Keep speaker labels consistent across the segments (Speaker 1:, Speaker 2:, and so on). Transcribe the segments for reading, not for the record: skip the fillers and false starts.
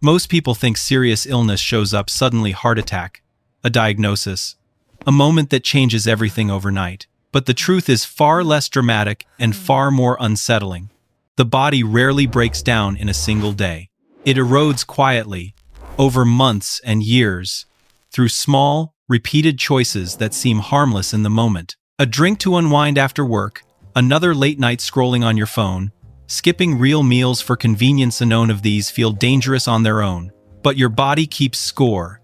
Speaker 1: Most people think serious illness shows up suddenly: heart attack, a diagnosis, a moment that changes everything overnight. But the truth is far less dramatic and far more unsettling. The body rarely breaks down in a single day. It erodes quietly, over months and years, through small, repeated choices that seem harmless in the moment. A drink to unwind after work, another late night scrolling on your phone, skipping real meals for convenience. None of these feel dangerous on their own, but your body keeps score.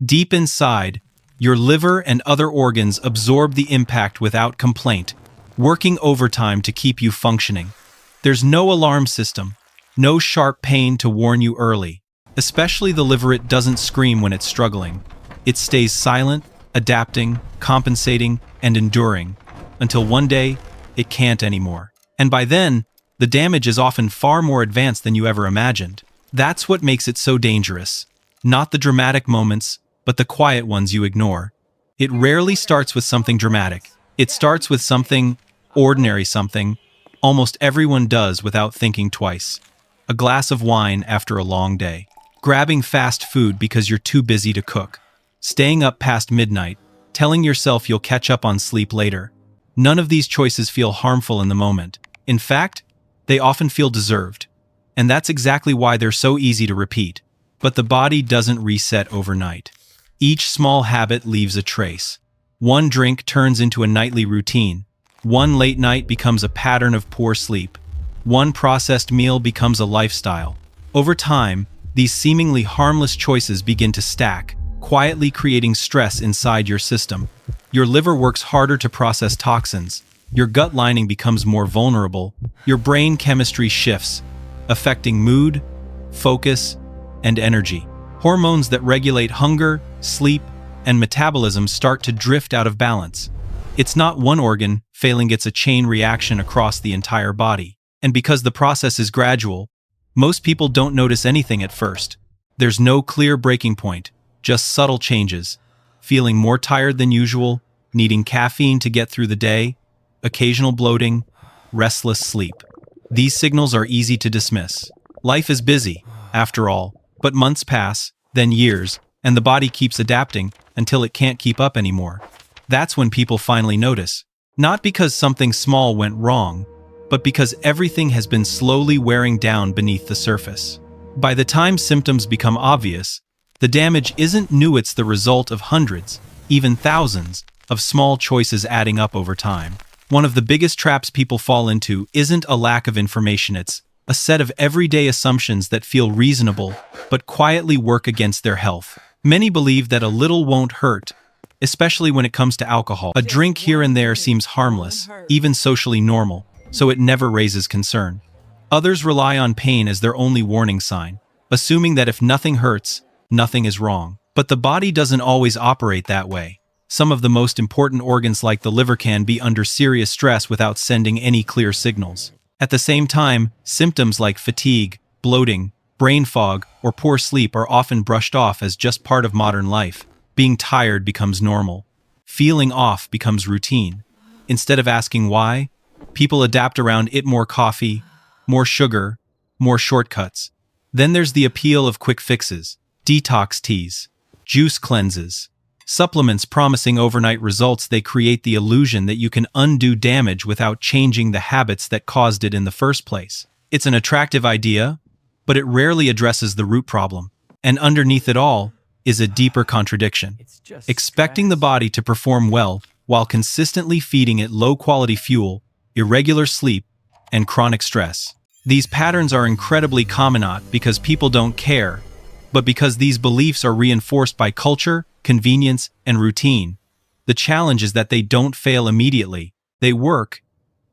Speaker 1: Deep inside, your liver and other organs absorb the impact without complaint, working overtime to keep you functioning. There's no alarm system, no sharp pain to warn you early. Especially the liver, it doesn't scream when it's struggling. It stays silent, adapting, compensating, and enduring, until one day, it can't anymore. And by then, the damage is often far more advanced than you ever imagined. That's what makes it so dangerous. Not the dramatic moments, but the quiet ones you ignore. It rarely starts with something dramatic. It starts with something ordinary, something almost everyone does without thinking twice. A glass of wine after a long day. Grabbing fast food because you're too busy to cook. Staying up past midnight, telling yourself you'll catch up on sleep later. None of these choices feel harmful in the moment. In fact, they often feel deserved. And that's exactly why they're so easy to repeat. But the body doesn't reset overnight. Each small habit leaves a trace. One drink turns into a nightly routine. One late night becomes a pattern of poor sleep. One processed meal becomes a lifestyle. Over time, these seemingly harmless choices begin to stack, quietly creating stress inside your system. Your liver works harder to process toxins. Your gut lining becomes more vulnerable. Your brain chemistry shifts, affecting mood, focus, and energy. Hormones that regulate hunger, sleep, and metabolism start to drift out of balance. It's not one organ failing, it's a chain reaction across the entire body. And because the process is gradual, most people don't notice anything at first. There's no clear breaking point, just subtle changes. Feeling more tired than usual, needing caffeine to get through the day, occasional bloating, restless sleep. These signals are easy to dismiss. Life is busy, after all, but months pass, then years, and the body keeps adapting until it can't keep up anymore. That's when people finally notice. Not because something small went wrong, but because everything has been slowly wearing down beneath the surface. By the time symptoms become obvious, the damage isn't new, it's the result of hundreds, even thousands, of small choices adding up over time. One of the biggest traps people fall into isn't a lack of information, it's a set of everyday assumptions that feel reasonable, but quietly work against their health. Many believe that a little won't hurt, especially when it comes to alcohol. A drink here and there seems harmless, even socially normal, so it never raises concern. Others rely on pain as their only warning sign, assuming that if nothing hurts, nothing is wrong. But the body doesn't always operate that way. Some of the most important organs like the liver can be under serious stress without sending any clear signals. At the same time, symptoms like fatigue, bloating, brain fog, or poor sleep are often brushed off as just part of modern life. Being tired becomes normal. Feeling off becomes routine. Instead of asking why, people adapt around it: more coffee, more sugar, more shortcuts. Then there's the appeal of quick fixes, detox teas, juice cleanses, supplements promising overnight results. They create the illusion that you can undo damage without changing the habits that caused it in the first place. It's an attractive idea, but it rarely addresses the root problem. And underneath it all is a deeper contradiction. Expecting the body to perform well while consistently feeding it low-quality fuel, irregular sleep, and chronic stress. These patterns are incredibly common, not because people don't care, but because these beliefs are reinforced by culture, convenience, and routine. The challenge is that they don't fail immediately. They work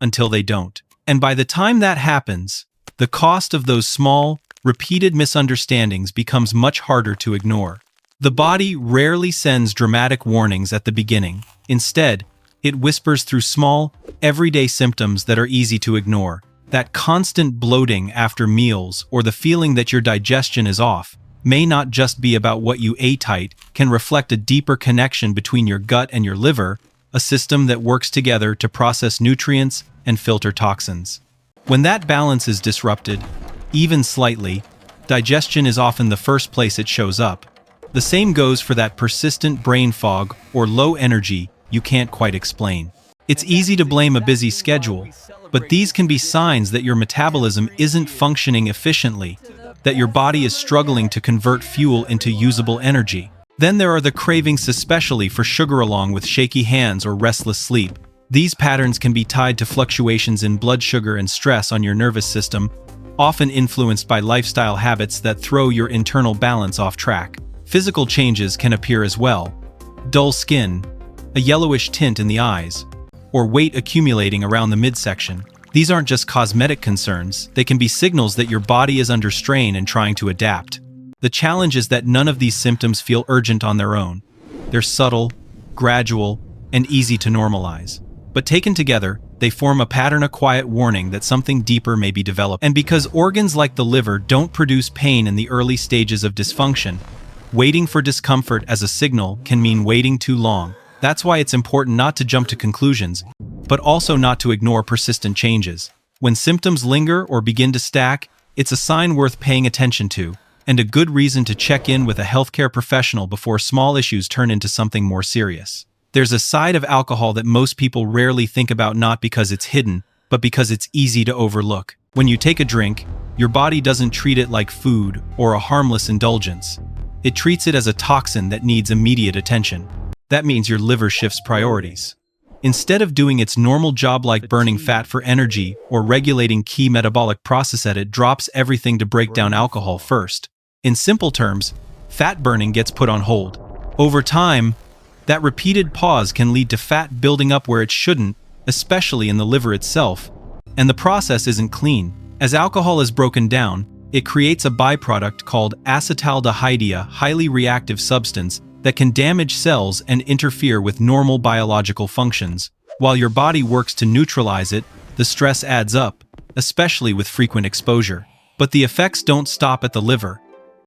Speaker 1: until they don't. And by the time that happens, the cost of those small, repeated misunderstandings becomes much harder to ignore. The body rarely sends dramatic warnings at the beginning. Instead, it whispers through small, everyday symptoms that are easy to ignore. That constant bloating after meals or the feeling that your digestion is off may not just be about what you ate. Can reflect a deeper connection between your gut and your liver, a system that works together to process nutrients and filter toxins. When that balance is disrupted, even slightly, digestion is often the first place it shows up. The same goes for that persistent brain fog or low energy you can't quite explain. It's easy to blame a busy schedule, but these can be signs that your metabolism isn't functioning efficiently, that your body is struggling to convert fuel into usable energy. Then there are the cravings, especially for sugar, along with shaky hands or restless sleep. These patterns can be tied to fluctuations in blood sugar and stress on your nervous system, often influenced by lifestyle habits that throw your internal balance off track. Physical changes can appear as well. Dull skin, a yellowish tint in the eyes, or weight accumulating around the midsection. These aren't just cosmetic concerns, they can be signals that your body is under strain and trying to adapt. The challenge is that none of these symptoms feel urgent on their own. They're subtle, gradual, and easy to normalize. But taken together, they form a pattern, a quiet warning that something deeper may be developed. And because organs like the liver don't produce pain in the early stages of dysfunction, waiting for discomfort as a signal can mean waiting too long. That's why it's important not to jump to conclusions, but also not to ignore persistent changes. When symptoms linger or begin to stack, it's a sign worth paying attention to, and a good reason to check in with a healthcare professional before small issues turn into something more serious. There's a side of alcohol that most people rarely think about, not because it's hidden, but because it's easy to overlook. When you take a drink, your body doesn't treat it like food or a harmless indulgence. It treats it as a toxin that needs immediate attention. That means your liver shifts priorities. Instead of doing its normal job like burning fat for energy or regulating key metabolic processes, it drops everything to break down alcohol first. In simple terms, fat burning gets put on hold. Over time, that repeated pause can lead to fat building up where it shouldn't, especially in the liver itself. And the process isn't clean. As alcohol is broken down, it creates a byproduct called acetaldehyde, a highly reactive substance that can damage cells and interfere with normal biological functions. While your body works to neutralize it, the stress adds up, especially with frequent exposure. But the effects don't stop at the liver.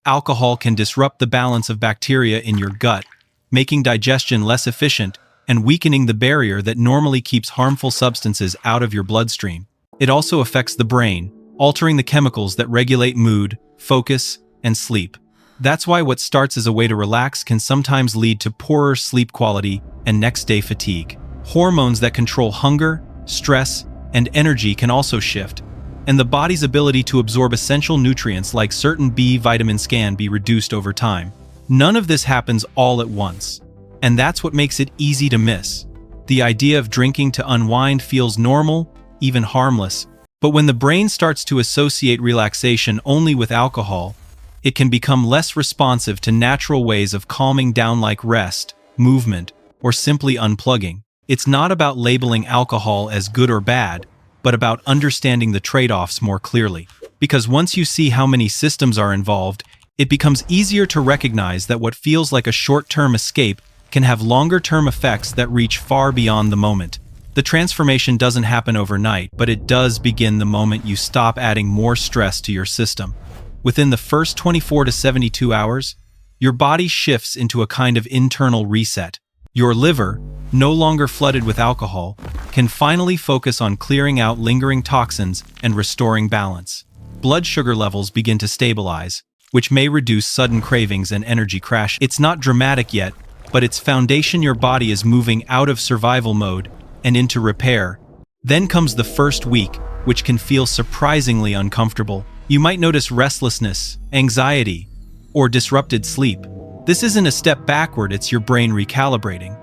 Speaker 1: Alcohol can disrupt the balance of bacteria in your gut, making digestion less efficient and weakening the barrier that normally keeps harmful substances out of your bloodstream. It also affects the brain, altering the chemicals that regulate mood, focus, and sleep. That's why what starts as a way to relax can sometimes lead to poorer sleep quality and next-day fatigue. Hormones that control hunger, stress, and energy can also shift, and the body's ability to absorb essential nutrients like certain B vitamins can be reduced over time. None of this happens all at once, and that's what makes it easy to miss. The idea of drinking to unwind feels normal, even harmless, but when the brain starts to associate relaxation only with alcohol, it can become less responsive to natural ways of calming down like rest, movement, or simply unplugging. It's not about labeling alcohol as good or bad, but about understanding the trade-offs more clearly. Because once you see how many systems are involved, it becomes easier to recognize that what feels like a short-term escape can have longer-term effects that reach far beyond the moment. The transformation doesn't happen overnight, but it does begin the moment you stop adding more stress to your system. Within the first 24 to 72 hours, your body shifts into a kind of internal reset. Your liver, no longer flooded with alcohol, can finally focus on clearing out lingering toxins and restoring balance. Blood sugar levels begin to stabilize, which may reduce sudden cravings and energy crash. It's not dramatic yet, but its foundation. Your body is moving out of survival mode and into repair. Then comes the first week, which can feel surprisingly uncomfortable. You might notice restlessness, anxiety, or disrupted sleep. This isn't a step backward, it's your brain recalibrating.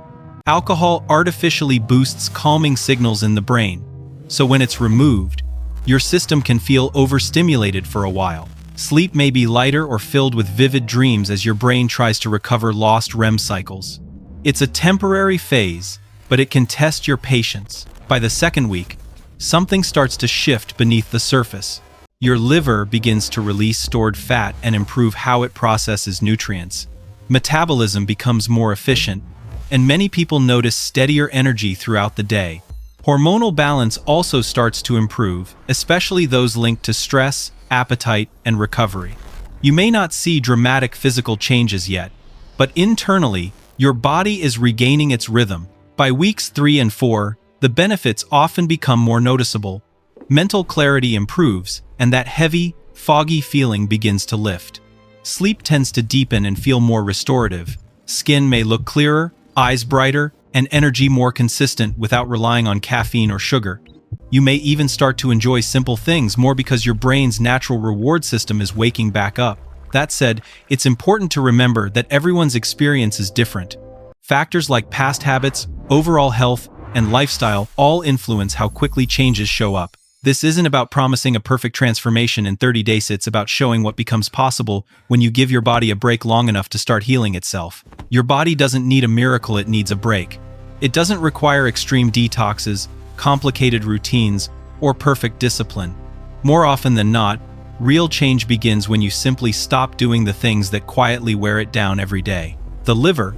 Speaker 1: Alcohol artificially boosts calming signals in the brain, so when it's removed, your system can feel overstimulated for a while. Sleep may be lighter or filled with vivid dreams as your brain tries to recover lost REM cycles. It's a temporary phase, but it can test your patience. By the second week, something starts to shift beneath the surface. Your liver begins to release stored fat and improve how it processes nutrients. Metabolism becomes more efficient, and many people notice steadier energy throughout the day. Hormonal balance also starts to improve, especially those linked to stress, appetite, and recovery. You may not see dramatic physical changes yet, but internally, your body is regaining its rhythm. By weeks 3 and 4, the benefits often become more noticeable. Mental clarity improves, and that heavy, foggy feeling begins to lift. Sleep tends to deepen and feel more restorative. Skin may look clearer, eyes brighter, and energy more consistent without relying on caffeine or sugar. You may even start to enjoy simple things more because your brain's natural reward system is waking back up. That said, it's important to remember that everyone's experience is different. Factors like past habits, overall health, and lifestyle all influence how quickly changes show up. This isn't about promising a perfect transformation in 30 days, it's about showing what becomes possible when you give your body a break long enough to start healing itself. Your body doesn't need a miracle, it needs a break. It doesn't require extreme detoxes, complicated routines, or perfect discipline. More often than not, real change begins when you simply stop doing the things that quietly wear it down every day. The liver,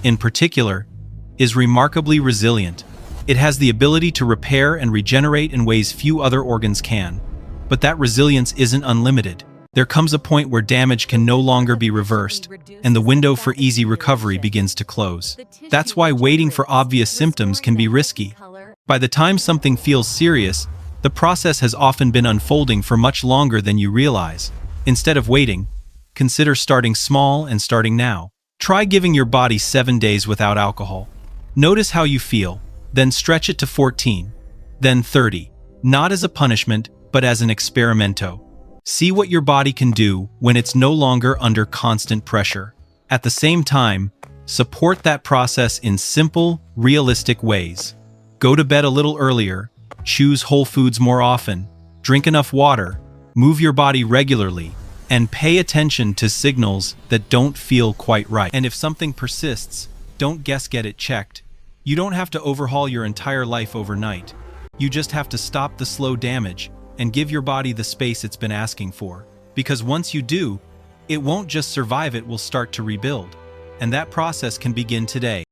Speaker 1: in particular, is remarkably resilient. It has the ability to repair and regenerate in ways few other organs can. But that resilience isn't unlimited. There comes a point where damage can no longer be reversed, and the window for easy recovery begins to close. That's why waiting for obvious symptoms can be risky. By the time something feels serious, the process has often been unfolding for much longer than you realize. Instead of waiting, consider starting small and starting now. Try giving your body 7 days without alcohol. Notice how you feel. Then stretch it to 14, then 30, not as a punishment, but as an experimento. See what your body can do when it's no longer under constant pressure. At the same time, support that process in simple, realistic ways. Go to bed a little earlier, choose whole foods more often, drink enough water, move your body regularly, and pay attention to signals that don't feel quite right. And if something persists, don't get it checked. You don't have to overhaul your entire life overnight. You just have to stop the slow damage and give your body the space it's been asking for. Because once you do, it won't just survive, it will start to rebuild. And that process can begin today.